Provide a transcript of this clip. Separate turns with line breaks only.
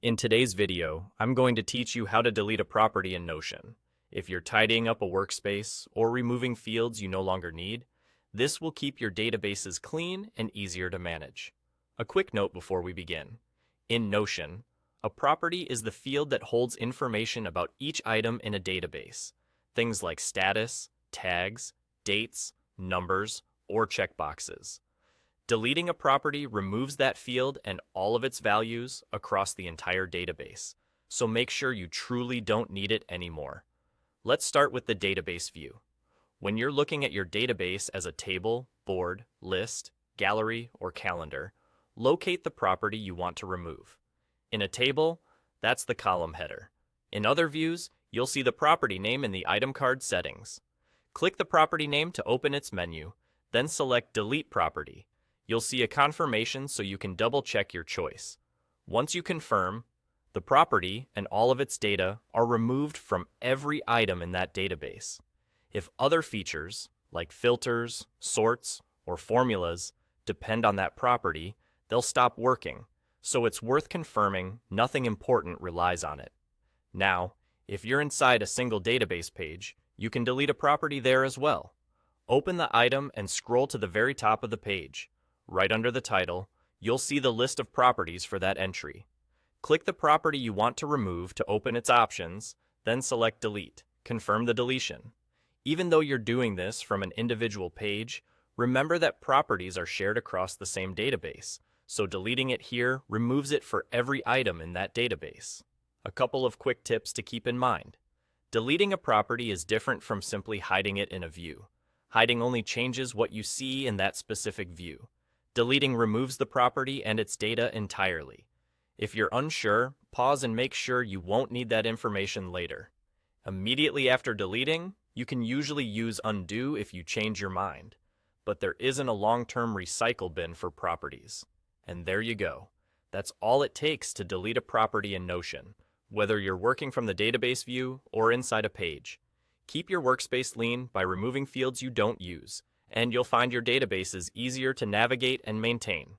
In today's video, I'm going to teach you how to delete a property in Notion. If you're tidying up a workspace or removing fields you no longer need, this will keep your databases clean and easier to manage. A quick note before we begin. In Notion, a property is the field that holds information about each item in a database. Things like status, tags, dates, numbers, or checkboxes. Deleting a property removes that field and all of its values across the entire database, so make sure you truly don't need it anymore. Let's start with the database view. When you're looking at your database as a table, board, list, gallery, or calendar, locate the property you want to remove. In a table, that's the column header. In other views, you'll see the property name in the item card settings. Click the property name to open its menu, then select Delete Property. You'll see a confirmation so you can double-check your choice. Once you confirm, the property and all of its data are removed from every item in that database. If other features, like filters, sorts, or formulas, depend on that property, they'll stop working, so it's worth confirming nothing important relies on it. Now, if you're inside a single database page, you can delete a property there as well. Open the item and scroll to the very top of the page. Right under the title, you'll see the list of properties for that entry. Click the property you want to remove to open its options, then select Delete. Confirm the deletion. Even though you're doing this from an individual page, remember that properties are shared across the same database, so deleting it here removes it for every item in that database. A couple of quick tips to keep in mind. Deleting a property is different from simply hiding it in a view. Hiding only changes what you see in that specific view. Deleting removes the property and its data entirely. If you're unsure, pause and make sure you won't need that information later. Immediately after deleting, you can usually use undo if you change your mind, but there isn't a long-term recycle bin for properties. And there you go. That's all it takes to delete a property in Notion, whether you're working from the database view or inside a page. Keep your workspace lean by removing fields you don't use, and you'll find your databases easier to navigate and maintain.